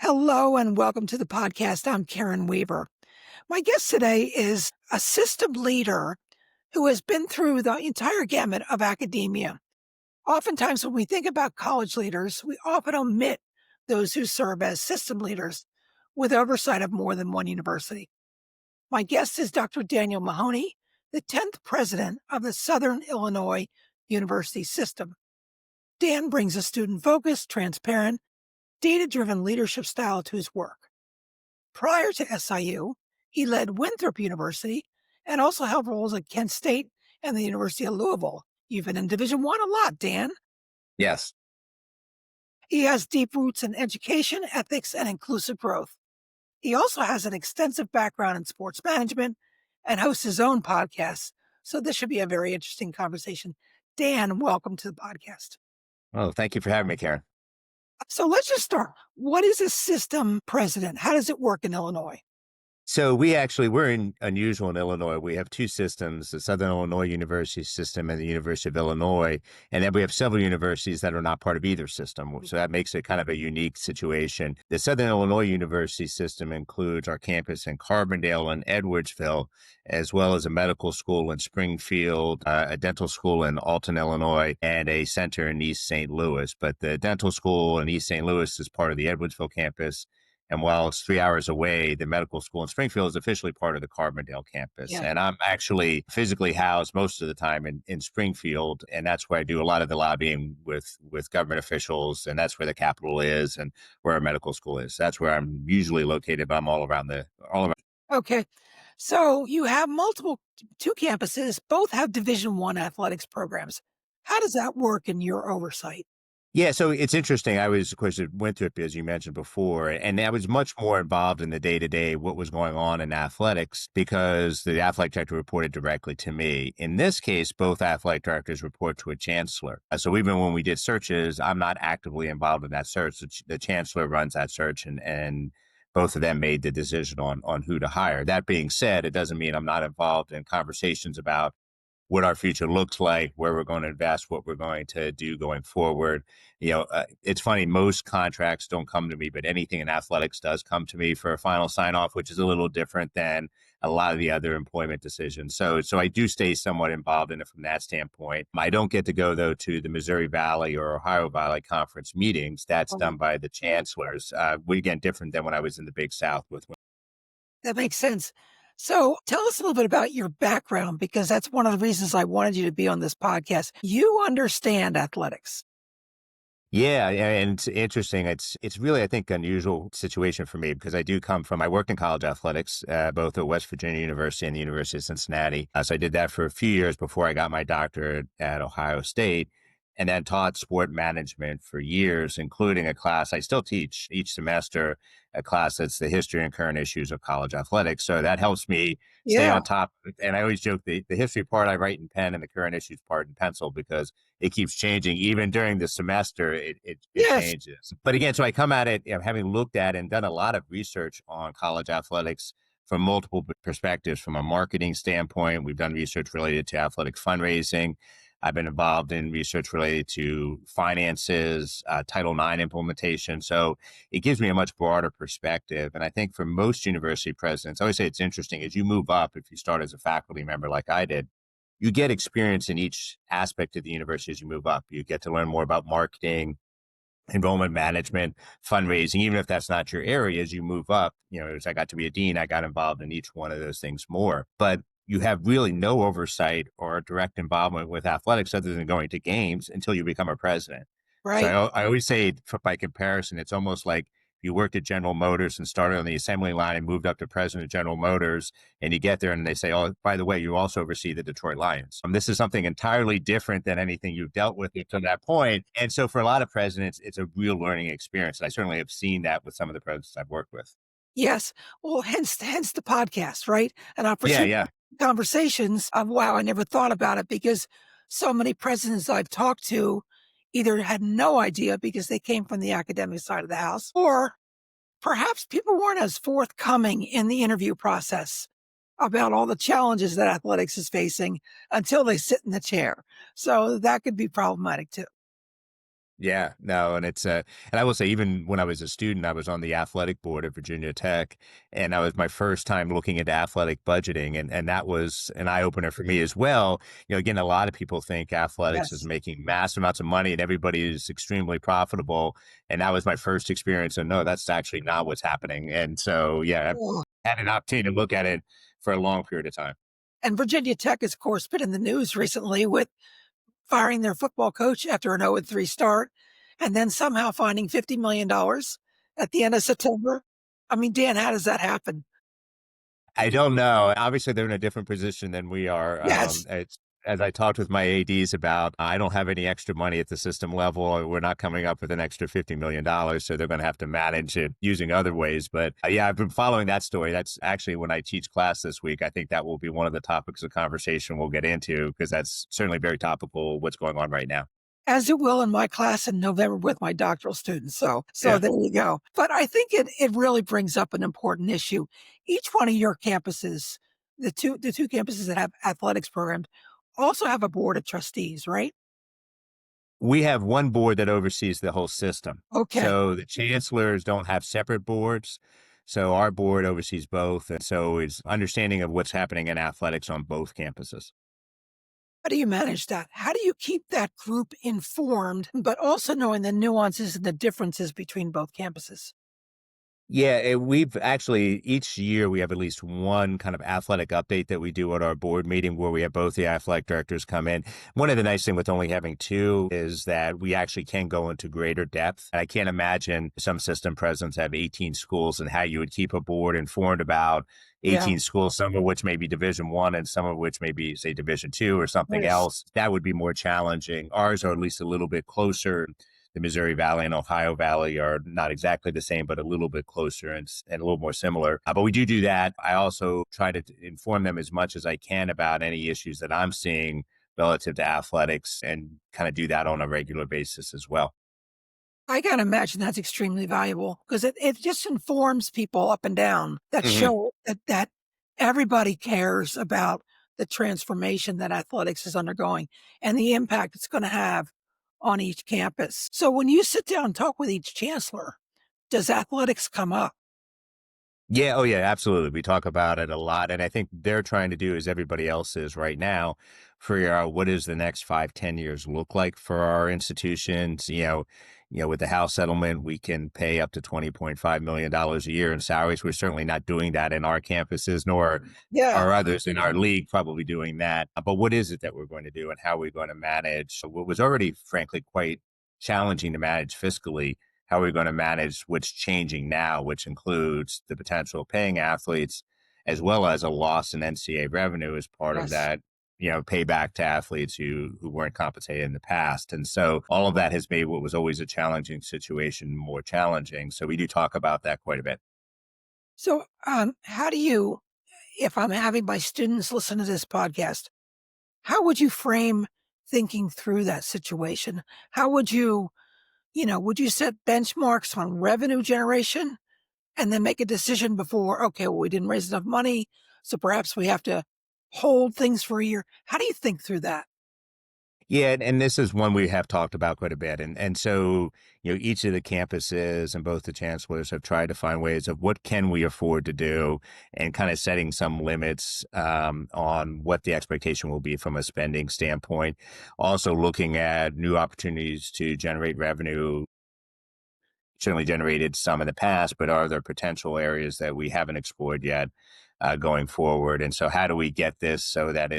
Hello and welcome to the podcast. I'm Karen Weaver. My guest today is a system leader who has been through the entire gamut of academia. Oftentimes, when we think about college leaders, we often omit those who serve as system leaders with oversight of more than one university. My guest is Dr. Daniel Mahony, the 10th president of the Southern Illinois University System. Dan brings a student-focused, transparent, data-driven leadership style to his work. Prior to SIU, he led Winthrop University and also held roles at Kent State and the University of Louisville. You've been in Division I a lot, Dan. Yes. He has deep roots in education, ethics, and inclusive growth. He also has an extensive background in sports management and hosts his own podcast. So this should be a very interesting conversation. Dan, welcome to the podcast. Oh, thank you for having me, Karen. So let's just start. What is a system president? How does it work in Illinois? So we're unusual in Illinois. We have two systems, the Southern Illinois University system and the University of Illinois. And then we have several universities that are not part of either system. So that makes it kind of a unique situation. The Southern Illinois University system includes our campus in Carbondale and Edwardsville, as well as a medical school in Springfield, a dental school in Alton, Illinois, and a center in East St. Louis. But the dental school in East St. Louis is part of the Edwardsville campus. And while it's 3 hours away, the medical school in Springfield is officially part of the Carbondale campus. Yeah. And I'm actually physically housed most of the time in Springfield. And that's where I do a lot of the lobbying with government officials. And that's where the Capitol is and where our medical school is. That's where I'm usually located, but I'm all around. Okay. So you have two campuses, both have Division I athletics programs. How does that work in your oversight? Yeah, so it's interesting. I was, of course, at Winthrop, as you mentioned before, and I was much more involved in the day-to-day, what was going on in athletics, because the athletic director reported directly to me. In this case, both athletic directors report to a chancellor. So even when we did searches, I'm not actively involved in that search. The chancellor runs that search, and both of them made the decision on who to hire. That being said, it doesn't mean I'm not involved in conversations about what our future looks like, where we're going to invest, what we're going to do going forward. It's funny, most contracts don't come to me, but anything in athletics does come to me for a final sign off, which is a little different than a lot of the other employment decisions. So I do stay somewhat involved in it from that standpoint. I don't get to go, though, to the Missouri Valley or Ohio Valley Conference meetings. That's done by the chancellors. Again, different than when I was in the Big South with. That makes sense. So tell us a little bit about your background, because that's one of the reasons I wanted you to be on this podcast. You understand athletics. Yeah, and it's interesting. It's really, I think, unusual situation for me because I worked in college athletics, both at West Virginia University and the University of Cincinnati. So I did that for a few years before I got my doctorate at Ohio State, and then taught sport management for years, including a class I still teach each semester, a class that's the history and current issues of college athletics. So that helps me stay on top. And I always joke the history part I write in pen and the current issues part in pencil because it keeps changing. Even during the semester, it changes. But again, so I come at it, having looked at and done a lot of research on college athletics from multiple perspectives. From a marketing standpoint, we've done research related to athletic fundraising. I've been involved in research related to finances, Title IX implementation. So it gives me a much broader perspective. And I think for most university presidents, I always say it's interesting as you move up, if you start as a faculty member like I did, you get experience in each aspect of the university as you move up. You get to learn more about marketing, enrollment management, fundraising, even if that's not your area. As you move up, as I got to be a dean, I got involved in each one of those things more. But you have really no oversight or direct involvement with athletics other than going to games until you become a president. Right. So I always say, by comparison, it's almost like you worked at General Motors and started on the assembly line and moved up to president of General Motors, and you get there and they say, oh, by the way, you also oversee the Detroit Lions. This is something entirely different than anything you've dealt with to that point. And so for a lot of presidents, it's a real learning experience. And I certainly have seen that with some of the presidents I've worked with. Yes. Well, hence the podcast, right? An opportunity. Yeah. Conversations of, wow, I never thought about it, because so many presidents I've talked to either had no idea because they came from the academic side of the house, or perhaps people weren't as forthcoming in the interview process about all the challenges that athletics is facing until they sit in the chair. So that could be problematic too. Yeah, no, and and I will say, even when I was a student, I was on the athletic board at Virginia Tech, and that was my first time looking into athletic budgeting, and that was an eye opener for me as well. Again, a lot of people think athletics is Yes. making massive amounts of money and everybody is extremely profitable, and that was my first experience. And no, that's actually not what's happening. And so, yeah, Oh, I had an opportunity to look at it for a long period of time. and Virginia Tech has, of course, been in the news recently with firing their football coach after an 0-3 start and then somehow finding $50 million at the end of September. I mean, Dan, how does that happen? I don't know. Obviously, they're in a different position than we are. Yes. It's as I talked with my ADs about, I don't have any extra money at the system level. We're not coming up with an extra $50 million, so they're going to have to manage it using other ways. But yeah, I've been following that story. That's actually when I teach class this week. I think that will be one of the topics of conversation we'll get into because that's certainly very topical. What's going on right now? As it will in my class in November with my doctoral students. So Yeah. there you go. But I think it really brings up an important issue. Each one of your campuses, the two campuses that have athletics programs, also have a board of trustees, right? We have one board that oversees the whole system. Okay. So the chancellors don't have separate boards. So our board oversees both. And so it's understanding of what's happening in athletics on both campuses. How do you manage that? How do you keep that group informed, but also knowing the nuances and the differences between both campuses? Yeah, we've actually each year we have at least one kind of athletic update that we do at our board meeting where we have both the athletic directors come in. One of the nice thing with only having two is that we actually can go into greater depth. I can't imagine some system presidents have 18 schools and how you would keep a board informed about Yeah. 18 schools, some of which may be Division One and some of which may be, say, Division Two or something Yes. else. That would be more challenging. Ours are at least a little bit closer. The Missouri Valley and Ohio Valley are not exactly the same, but a little bit closer and a little more similar. But we do that. I also try to inform them as much as I can about any issues that I'm seeing relative to athletics and kind of do that on a regular basis as well. I gotta imagine that's extremely valuable because it just informs people up and down that Mhm. show that everybody cares about the transformation that athletics is undergoing and the impact it's gonna have on each campus. So when you sit down and talk with each chancellor, does athletics come up? Yeah, oh yeah, absolutely. We talk about it a lot. And I think they're trying to do as everybody else is right now, figure out what does the next 5, 10 years look like for our institutions. With the House settlement, we can pay up to $20.5 million a year in salaries. We're certainly not doing that in our campuses, nor Yeah. are others in our league probably doing that. But what is it that we're going to do and how are we going to manage what was already, frankly, quite challenging to manage fiscally? How are we going to manage what's changing now, which includes the potential of paying athletes as well as a loss in NCAA revenue as part of Yes. that, payback to athletes who weren't compensated in the past. And so all of that has made what was always a challenging situation more challenging. So we do talk about that quite a bit. So, how do you if I'm having my students listen to this podcast, how would you frame thinking through that situation? How would would you set benchmarks on revenue generation and then make a decision before, okay, well, we didn't raise enough money, so perhaps we have to hold things for a year? How do you think through that? Yeah, and this is one we have talked about quite a bit. And so, each of the campuses and both the chancellors have tried to find ways of what can we afford to do and kind of setting some limits on what the expectation will be from a spending standpoint. Also looking at new opportunities to generate revenue, certainly generated some in the past, but are there potential areas that we haven't explored yet going forward? And so, how do we get this so that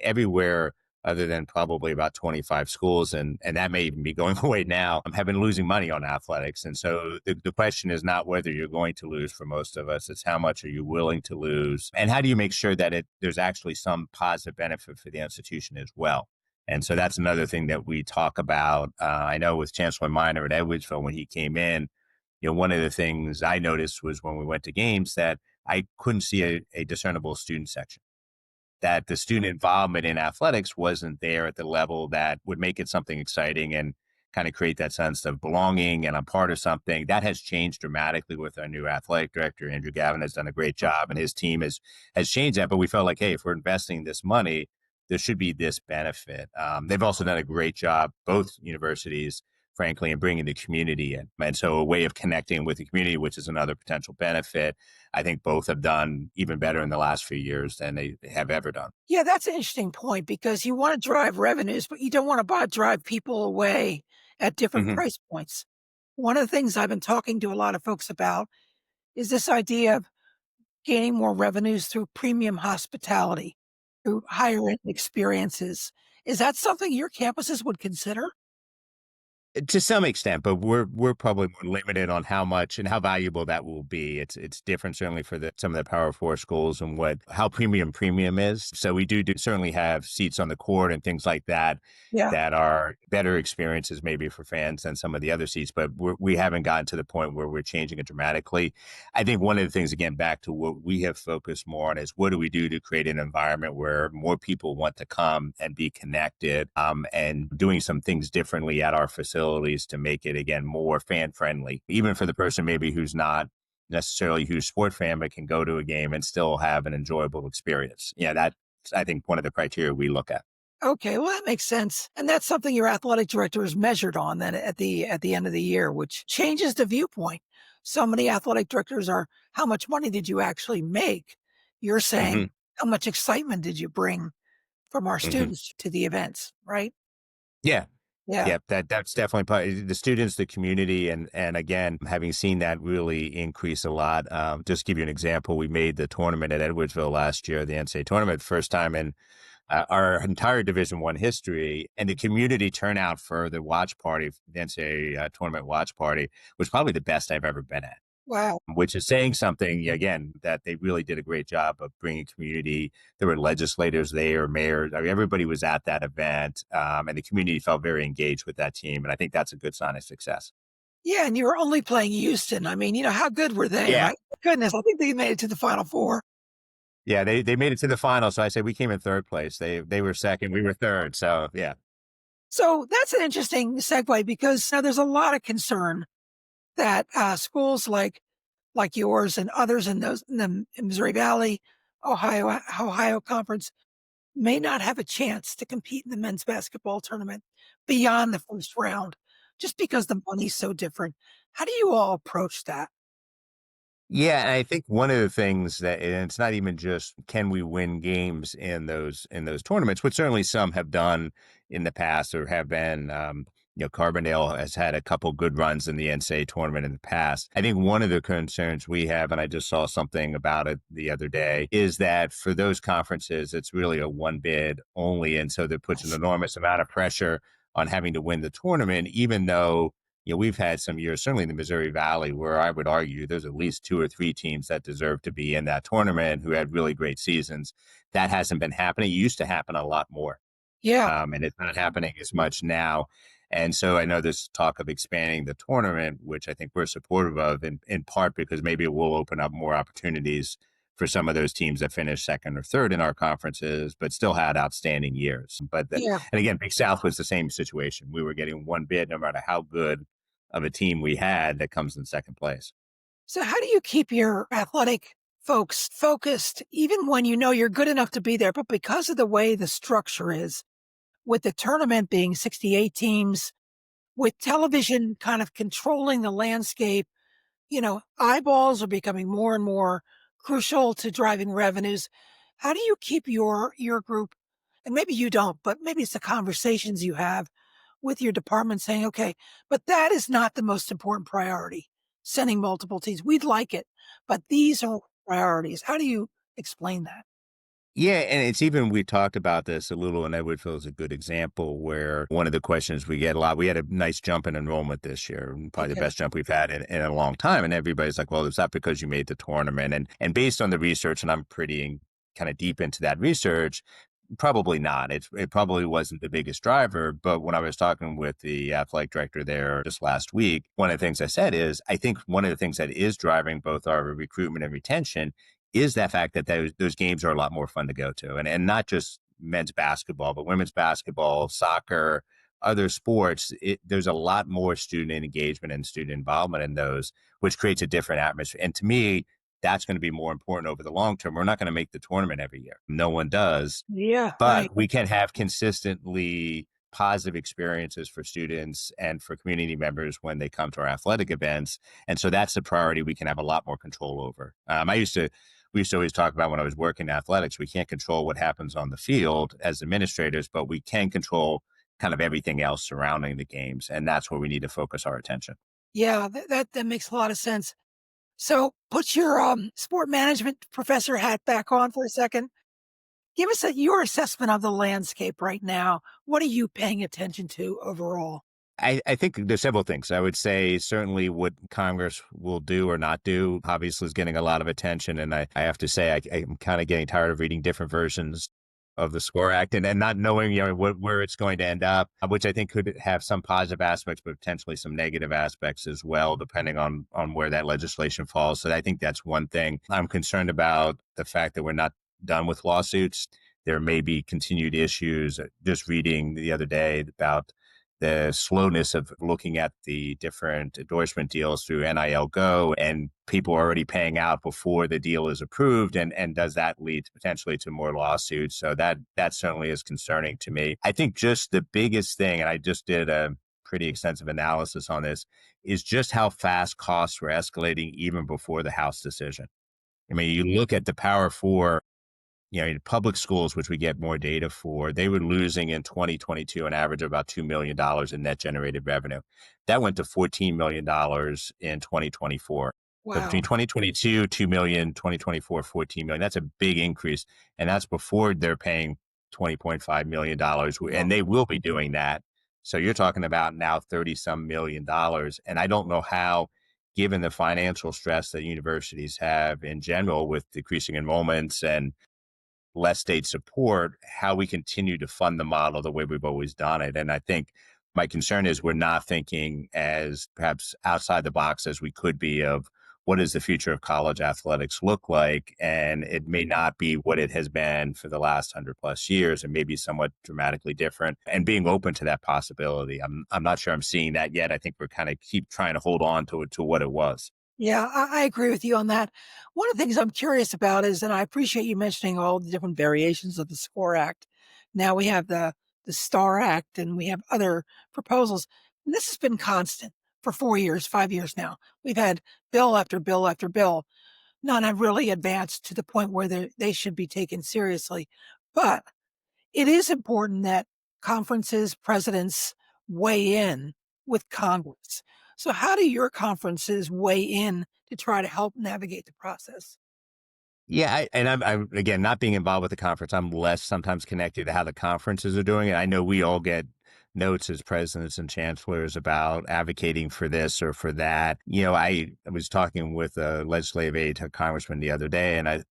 everywhere other than probably about 25 schools, and that may even be going away now, have been losing money on athletics. And so, the question is not whether you're going to lose for most of us, it's how much are you willing to lose? And how do you make sure that there's actually some positive benefit for the institution as well? And so that's another thing that we talk about. I know with Chancellor Minor at Edwardsville when he came in, one of the things I noticed was when we went to games that I couldn't see a discernible student section, that the student involvement in athletics wasn't there at the level that would make it something exciting and kind of create that sense of belonging and I'm part of something. That has changed dramatically with our new athletic director. Andrew Gavin has done a great job and his team has changed that. But we felt like, hey, if we're investing this money, there should be this benefit. They've also done a great job, both universities, frankly, and bringing the community in. And so a way of connecting with the community, which is another potential benefit. I think both have done even better in the last few years than they have ever done. Yeah, that's an interesting point because you want to drive revenues, but you don't want to drive people away at different Hmm. price points. One of the things I've been talking to a lot of folks about is this idea of gaining more revenues through premium hospitality, through higher end experiences. Is that something your campuses would consider? To some extent, but we're probably more limited on how much and how valuable that will be. It's different certainly for some of the Power Four schools and what how premium is. So we do certainly have seats on the court and things like that Yeah. that are better experiences maybe for fans than some of the other seats. But we haven't gotten to the point where we're changing it dramatically. I think one of the things, again, back to what we have focused more on is what do we do to create an environment where more people want to come and be connected, and doing some things differently at our facilities to make it, again, more fan friendly, even for the person maybe who's not necessarily a huge sport fan, but can go to a game and still have an enjoyable experience. Yeah, that's, I think, one of the criteria we look at. Okay, well that makes sense. And that's something your athletic director is measured on then at the end of the year, which changes the viewpoint. So many athletic directors are how much money did you actually make? You're Hmm. saying how much excitement did you bring from our Hmm. students to the events, right? Yeah. Yeah. Yeah, that's definitely part the students, the community, and again, having seen that really increase a lot. Just to give you an example, we made the tournament at Edwardsville last year, the NCAA tournament, first time in our entire Division One history, and the community turnout for the watch party, the NCAA tournament watch party, was probably the best I've ever been at, Wow. which is saying something, again, that they really did a great job of bringing community. There were legislators there, mayors, I mean, everybody was at that event, and the community felt very engaged with that team. And I think that's a good sign of success. Yeah, and you were only playing Houston. I mean, how good were they, Yeah. right? Goodness, I think they made it to the Final Four. Yeah, they made it to the final. So I said we came in third place. They were second, we were third. So yeah. So that's an interesting segue because now there's a lot of concern that schools like yours and others in those in the in Missouri Valley, Ohio Conference may not have a chance to compete in the men's basketball tournament beyond the first round, just because the money's so different. How do you all approach that? Yeah, and I think one of the things that, and it's not even just can we win games in those tournaments, which certainly some have done in the past or have been. Carbondale has had a couple good runs in the NCAA tournament in the past. I think one of the concerns we have, and I just saw something about it the other day, is that for those conferences, it's really a one bid only, and so that puts an enormous amount of pressure on having to win the tournament, even though we've had some years, certainly in the Missouri Valley, where I would argue there's at least two or three teams that deserve to be in that tournament who had really great seasons. That hasn't been happening. It used to happen a lot more, Yeah, and it's not happening as much now. And so I know there's talk of expanding the tournament, which I think we're supportive of, in part because maybe it will open up more opportunities for some of those teams that finished second or third in our conferences, but still had outstanding years. yeah. And again, Big South was the same situation. We were getting one bid no matter how good of a team we had that comes in second place. So how do you keep your athletic folks focused even when you know you're good enough to be there, but because of the way the structure is, with the tournament being 68 teams, with television kind of controlling the landscape, eyeballs are becoming more and more crucial to driving revenues. How do you keep your group, and maybe you don't, but maybe it's the conversations you have with your department saying, okay, but that is not the most important priority, sending multiple teams. We'd like it, but these are priorities. How do you explain that? Yeah, and it's even we talked about this a little, and Edwardville is a good example where one of the questions we get a lot. We had a nice jump in enrollment this year, probably the Okay. best jump we've had in a long time. And everybody's like, "Well, is that because you made the tournament?" And based on the research, and I'm pretty kind of deep into that research, probably not. It probably wasn't the biggest driver. But when I was talking with the athletic director there just last week, one of the things I said is I think one of the things that is driving both our recruitment and retention is that fact that those games are a lot more fun to go to, and not just men's basketball, but women's basketball, soccer, other sports. There's a lot more student engagement and student involvement in those, which creates a different atmosphere. And to me, that's going to be more important over the long term. We're not going to make the tournament every year. No one does, Yeah, but right. we can have consistently positive experiences for students and for community members when they come to our athletic events. And so that's the priority we can have a lot more control over. We used to always talk about when I was working in athletics, we can't control what happens on the field as administrators, but we can control kind of everything else surrounding the games. And that's where we need to focus our attention. Yeah, that makes a lot of sense. So put your sport management professor hat back on for a second. Give us your assessment of the landscape right now. What are you paying attention to overall? I think there's several things. I would say certainly what Congress will do or not do obviously is getting a lot of attention. And I have to say, I'm kind of getting tired of reading different versions of the SCORE Act and not knowing, where it's going to end up, which I think could have some positive aspects, but potentially some negative aspects as well, depending on where that legislation falls. So I think that's one thing. I'm concerned about the fact that we're not done with lawsuits. There may be continued issues. Just reading the other day about the slowness of looking at the different endorsement deals through NIL Go and people are already paying out before the deal is approved. And does that lead potentially to more lawsuits? So that certainly is concerning to me. I think just the biggest thing, and I just did a pretty extensive analysis on this, is just how fast costs were escalating even before the House decision. I mean, you look at the Power Four, in public schools, which we get more data for, they were losing in 2022 an average of about $2 million in net generated revenue. That went to $14 million in 2024. So between Wow. 2022, 2 million, 2024, 14 million, that's a big increase. And that's before they're paying $20.5 million. Yeah. And they will be doing that. So you're talking about now 30 some $1 million. And I don't know how, given the financial stress that universities have in general with decreasing enrollments and less state support, how we continue to fund the model the way we've always done it. And I think my concern is we're not thinking as perhaps outside the box as we could be of what does the future of college athletics look like? And it may not be what it has been for the last 100+ years and maybe somewhat dramatically different and being open to that possibility. I'm not sure I'm seeing that yet. I think we're kind of keep trying to hold on to what it was. Yeah, I agree with you on that. One of the things I'm curious about is, and I appreciate you mentioning all the different variations of the SCORE Act. Now we have the STAR Act, and we have other proposals. And this has been constant for 4 years, 5 years now. We've had bill after bill after bill. None have really advanced to the point where they should be taken seriously. But it is important that conferences, presidents weigh in with Congress. So, how do your conferences weigh in to try to help navigate the process? Yeah, I'm again not being involved with the conference. I'm less sometimes connected to how the conferences are doing it. I know we all get notes as presidents and chancellors about advocating for this or for that. I was talking with a legislative aide to a congressman the other day, and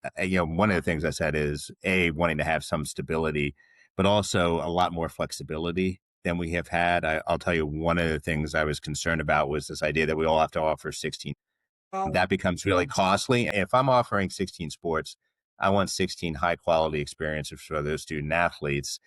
one of the things I said is wanting to have some stability, but also a lot more flexibility than we have had. I'll tell you, one of the things I was concerned about was this idea that we all have to offer 16. Oh, That becomes really costly. If I'm offering 16 sports, I want 16 high quality experiences for those student athletes.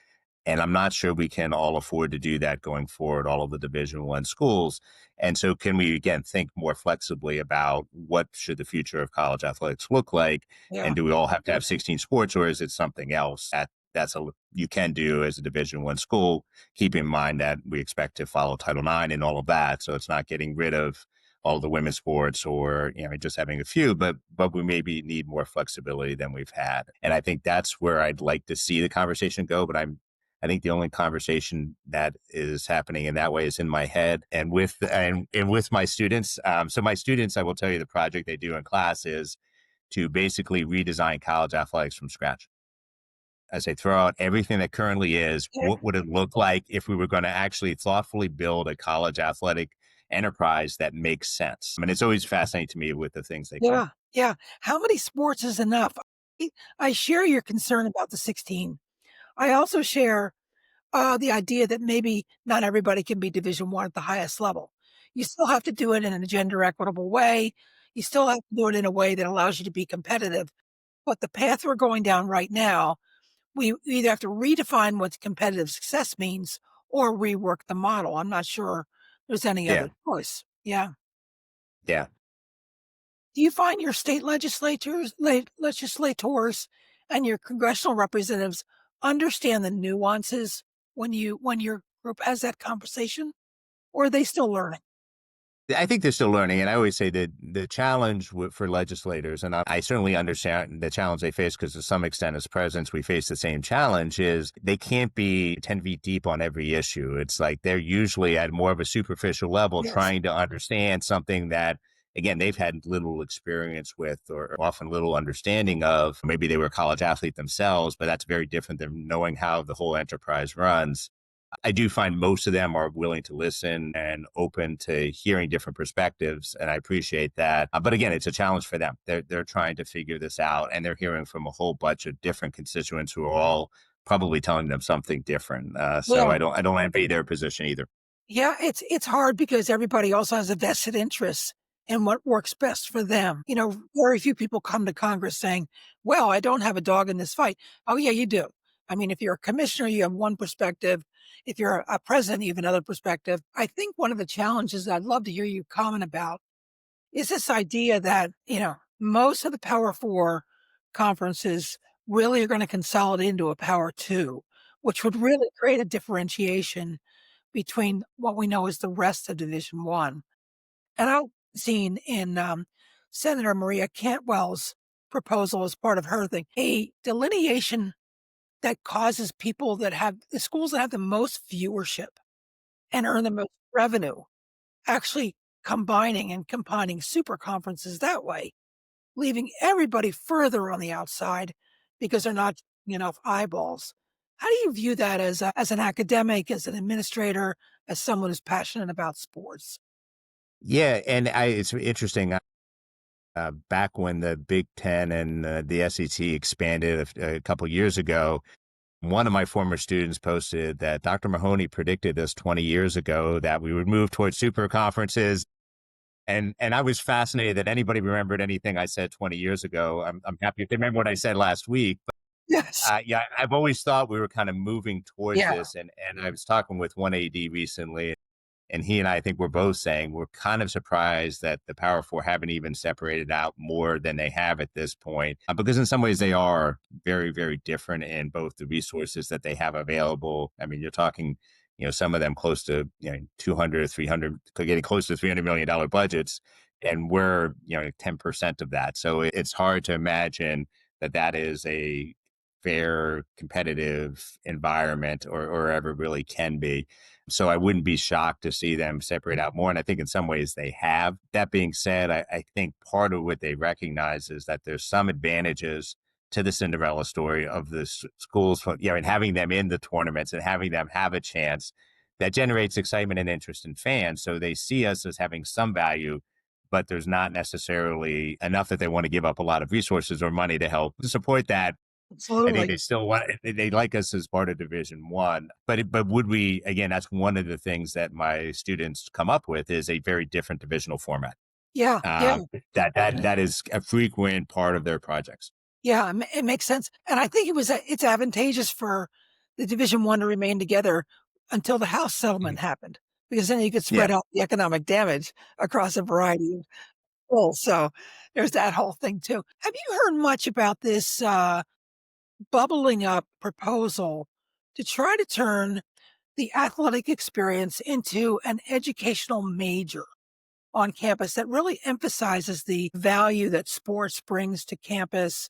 And I'm not sure we can all afford to do that going forward, all of the Division I schools. And so can we again think more flexibly about what should the future of college athletics look like? yeah. And do we all have to have 16 sports or is it something else that's you can do as a Division I school, keep in mind that we expect to follow Title IX and all of that. So it's not getting rid of all the women's sports or just having a few, but we maybe need more flexibility than we've had. And I think that's where I'd like to see the conversation go. But I think the only conversation that is happening in that way is in my head and with my students. So my students, I will tell you, the project they do in class is to basically redesign college athletics from scratch. As they throw out everything that currently is, Yeah. what would it look like if we were going to actually thoughtfully build a college athletic enterprise that makes sense? I mean, it's always fascinating to me with the things they come. Yeah. Yeah. How many sports is enough? I share your concern about the 16. I also share the idea that maybe not everybody can be Division I at the highest level. You still have to do it in a gender equitable way. You still have to do it in a way that allows you to be competitive. But the path we're going down right now, we either have to redefine what competitive success means or rework the model. I'm not sure there's any Yeah, other choice. Yeah. yeah. Do you find your state legislators and your congressional representatives understand the nuances when you're group as that conversation, or are they still learning? I think they're still learning, and I always say that the challenge for legislators, and I certainly understand the challenge they face because to some extent, as presidents, we face the same challenge. Is they can't be 10 feet deep on every issue. It's like they're usually at more of a superficial level, Yes. trying to understand something that. Again, they've had little experience with, or often little understanding of. Maybe they were a college athlete themselves, but that's very different than knowing how the whole enterprise runs. I do find most of them are willing to listen and open to hearing different perspectives, and I appreciate that. But again, it's a challenge for them. They're trying to figure this out, and they're hearing from a whole bunch of different constituents who are all probably telling them something different. So Yeah. I don't envy their position either. Yeah, it's hard because everybody also has a vested interest in what works best for them. Very few people come to Congress saying, "Well, I don't have a dog in this fight." Oh, yeah, you do. I mean, if you're a commissioner, you have one perspective. If you're a president, you have another perspective. I think one of the challenges I'd love to hear you comment about is this idea that, most of the Power Four conferences really are going to consolidate into a Power Two, which would really create a differentiation between what we know as the rest of Division One. And I've seen in Senator Maria Cantwell's proposal as part of her thing, a delineation that causes people that have the schools that have the most viewership and earn the most revenue actually combining super conferences that way, leaving everybody further on the outside because they're not getting enough eyeballs. How do you view that as an academic, as an administrator, as someone who's passionate about sports? Yeah, and it's interesting. Back when the Big Ten and the SEC expanded a couple years ago, one of my former students posted that Dr. Mahony predicted this 20 years ago that we would move towards super conferences. And I was fascinated that anybody remembered anything I said 20 years ago. I'm happy if they remember what I said last week. Yes. Yeah, I've always thought we were kind of moving towards Yeah, this. And I was talking with one AD recently, and he and I think we're both saying we're kind of surprised that the Power Four haven't even separated out more than they have at this point, because in some ways they are very, very different in both the resources that they have available. I mean, you're talking, some of them close to 200, 300, getting close to $300 million budgets, and we're 10% of that. So it's hard to imagine that that is a fair, competitive environment, or ever really can be. So I wouldn't be shocked to see them separate out more. And I think in some ways they have. That being said, I think part of what they recognize is that there's some advantages to the Cinderella story of the schools, and having them in the tournaments and having them have a chance that generates excitement and interest in fans. So they see us as having some value, but there's not necessarily enough that they want to give up a lot of resources or money to help support that. I think absolutely. they still want they like us as part of Division One, but would we again? That's one of the things that my students come up with is a very different divisional format. Yeah, yeah, Um, that is a frequent part of their projects. yeah, it makes sense, and I think it's advantageous for the Division One to remain together until the House Mhm. settlement happened, because then you could Yeah, spread out the economic damage across a variety of schools, so there's that whole thing too. Have you heard much about this, bubbling up proposal to try to turn the athletic experience into an educational major on campus that really emphasizes the value that sports brings to campus,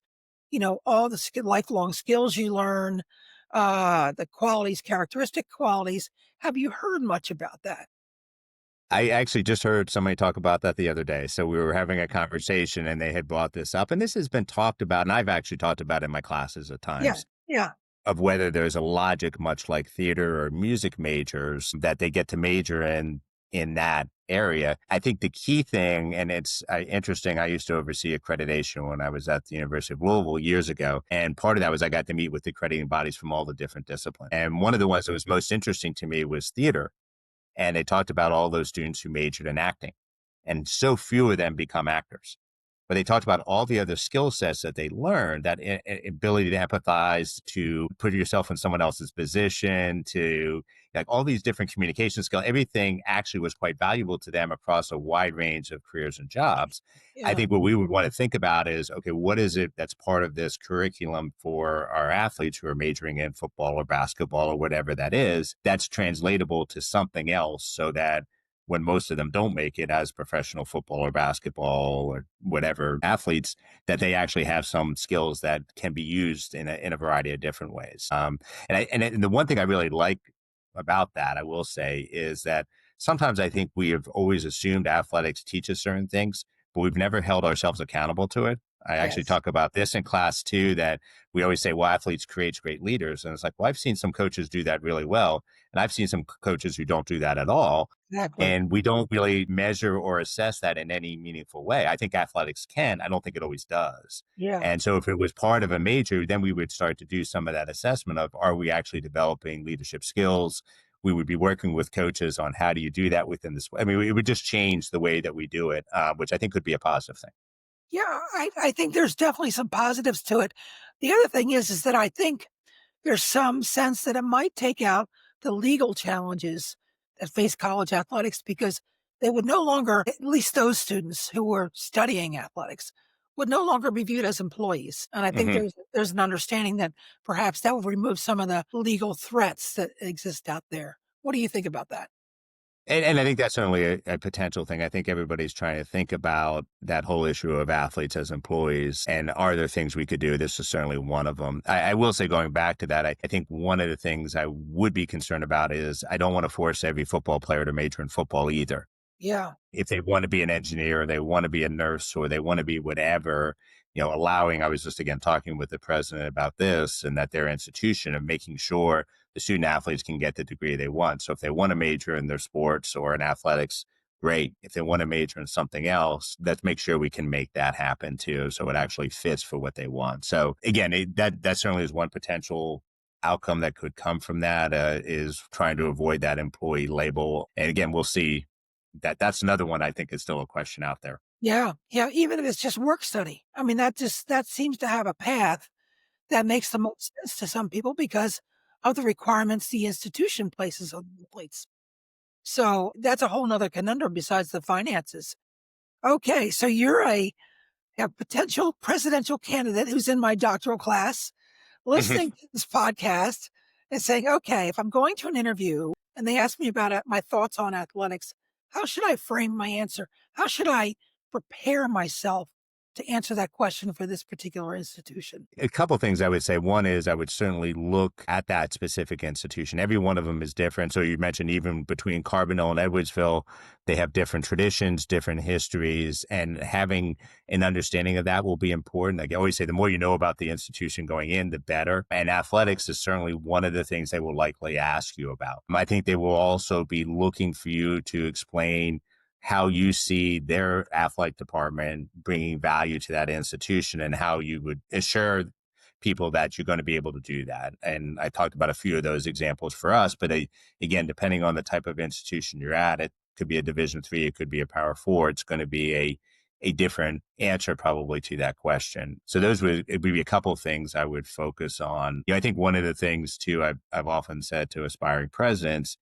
all the lifelong skills you learn, the qualities, characteristic qualities. Have you heard much about that? I actually just heard somebody talk about that the other day. So we were having a conversation, and they had brought this up, and this has been talked about, and I've actually talked about in my classes at Yeah, times yeah, of whether there's a logic, much like theater or music majors, that they get to major in that area. I think the key thing, and it's interesting, I used to oversee accreditation when I was at the University of Louisville years ago. And part of that was I got to meet with the accrediting bodies from all the different disciplines. And one of the ones that was most interesting to me was theater. And they talked about all those students who majored in acting. And so few of them become actors. but they talked about all the other skill sets that they learned, that ability to empathize, to put yourself in someone else's position, to like all these different communication skills, everything actually was quite valuable to them across a wide range of careers and jobs. I Yeah. think what we would want to think about is, okay, what is it that's part of this curriculum for our athletes who are majoring in football or basketball or whatever that is, that's translatable to something else so that when most of them don't make it as professional football or basketball or whatever athletes, that they actually have some skills that can be used in a variety of different ways. And the one thing I really like about that, I will say, is that sometimes I think we have always assumed athletics teaches certain things, but we've never held ourselves accountable to it. I actually Yes. talk about this in class too, that we always say, well, athletes creates great leaders. And it's like, well, I've seen some coaches do that really well. And I've seen some coaches who don't do that at all. Exactly. And we don't really measure or assess that in any meaningful way. I think athletics can. I don't think it always does. Yeah. And so if it was part of a major, then we would start to do some of that assessment of, are we actually developing leadership skills? We would be working with coaches on how do you do that within this. I mean, it would just change the way that we do it, which I think could be a positive thing. Yeah, I think there's definitely some positives to it. The other thing is that I think there's some sense that it might take out the legal challenges that face college athletics because they would no longer, at least those students who were studying athletics, would no longer be viewed as employees. And I think Mhm. there's an understanding that perhaps that will remove some of the legal threats that exist out there. What do you think about that? And I think that's certainly a potential thing. I think everybody's trying to think about that whole issue of athletes as employees and are there things we could do? This is certainly one of them. I will say, going back to that, I think one of the things I would be concerned about is I don't want to force every football player to major in football either. Yeah. If they want to be an engineer, or they want to be a nurse, or they want to be whatever, allowing, I was just again talking with the president about this and that their institution of making sure the student athletes can get the degree they want. So if they want to major in their sports or in athletics, great. If they want to major in something else, let's make sure we can make that happen too. So it actually fits for what they want. So again, that certainly is one potential outcome that could come from that, is trying to avoid that employee label. And again, we'll see that's another one I think is still a question out there. Yeah. Yeah. Even if it's just work study. I mean, that seems to have a path that makes the most sense to some people because of the requirements the institution places on the plates. So that's a whole nother conundrum besides the finances. Okay, so you're a potential presidential candidate who's in my doctoral class, listening to this podcast and saying, okay, if I'm going to an interview and they ask me about my thoughts on athletics, how should I frame my answer? How should I prepare myself to answer that question for this particular institution? A couple of things I would say. One is I would certainly look at that specific institution. Every one of them is different. So you mentioned even between Carbondale and Edwardsville, they have different traditions, different histories, and having an understanding of that will be important. Like I always say, the more you know about the institution going in, the better. And athletics is certainly one of the things they will likely ask you about. I think they will also be looking for you to explain how you see their athletic department bringing value to that institution and how you would assure people that you're going to be able to do that. And I talked about a few of those examples for us, but again, depending on the type of institution you're at, it could be a Division III, it could be a Power 4. It's going to be a different answer probably to that question. So it would be a couple of things I would focus on. I think one of the things too, I've often said to aspiring presidents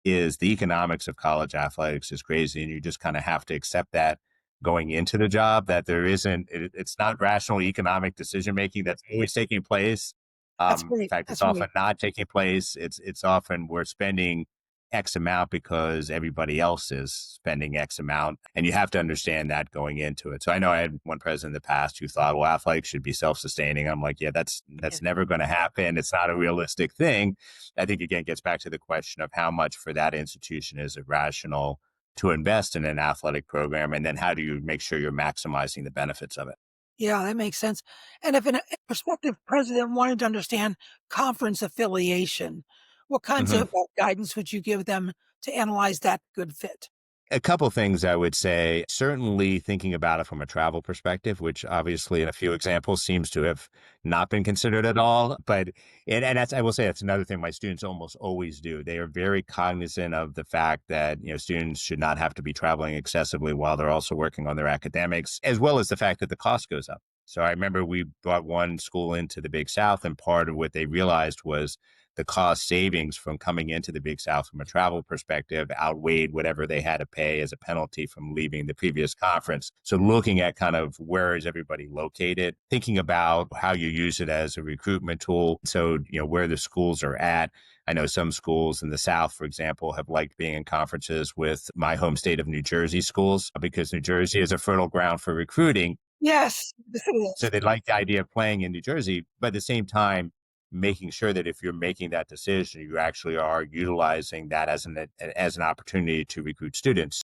is the economics of college athletics is crazy. And you just kind of have to accept that going into the job, that there isn't, it's not rational economic decision making that's always taking place. That's In right. fact, it's That's right. often not taking place. It's often we're spending X amount because everybody else is spending X amount. And you have to understand that going into it. So I know I had one president in the past who thought, well, athletics should be self-sustaining. I'm like, yeah, Yeah. that's never going to happen. It's not a realistic thing. I think again gets back to the question of how much for that institution is it rational to invest in an athletic program, and then how do you make sure you're maximizing the benefits of it? Yeah, that makes sense. And if a prospective president wanted to understand conference affiliation, what kinds Mhm. of guidance would you give them to analyze that good fit? A couple things I would say. Certainly thinking about it from a travel perspective, which obviously in a few examples seems to have not been considered at all. But and that's I will say that's another thing my students almost always do. They are very cognizant of the fact that students should not have to be traveling excessively while they're also working on their academics, as well as the fact that the cost goes up. So I remember we brought one school into the Big South, and part of what they realized was the cost savings from coming into the Big South from a travel perspective outweighed whatever they had to pay as a penalty from leaving the previous conference. So looking at kind of where is everybody located, thinking about how you use it as a recruitment tool. So, where the schools are at. I know some schools in the South, for example, have liked being in conferences with my home state of New Jersey schools because New Jersey is a fertile ground for recruiting. Yes, this So is. they like the idea of playing in New Jersey, but at the same time, making sure that if you're making that decision, you actually are utilizing that as an opportunity to recruit students.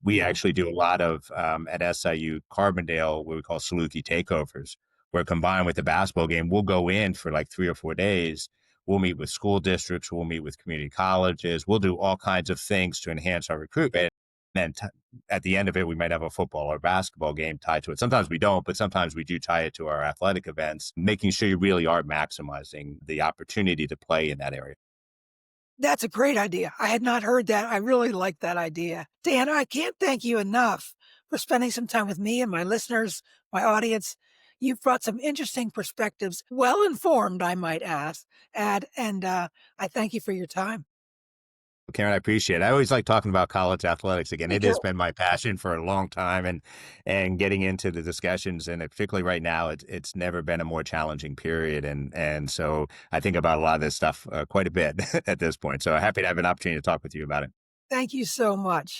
We actually do a lot of at SIU Carbondale, what we call Saluki takeovers, where combined with the basketball game, we'll go in for like 3 or 4 days. We'll meet with school districts, we'll meet with community colleges, we'll do all kinds of things to enhance our recruitment. And at the end of it, we might have a football or basketball game tied to it. Sometimes we don't, but sometimes we do tie it to our athletic events, making sure you really are maximizing the opportunity to play in that area. That's a great idea. I had not heard that. I really like that idea. Dan, I can't thank you enough for spending some time with me and my listeners, my audience. You've brought some interesting perspectives, well informed, I might add, and I thank you for your time. Karen, I appreciate it. I always like talking about college athletics again. Me It too. has been my passion for a long time, and getting into the discussions, and particularly right now, it's never been a more challenging period, and so I think about a lot of this stuff quite a bit at this point. So happy to have an opportunity to talk with you about it. Thank you so much.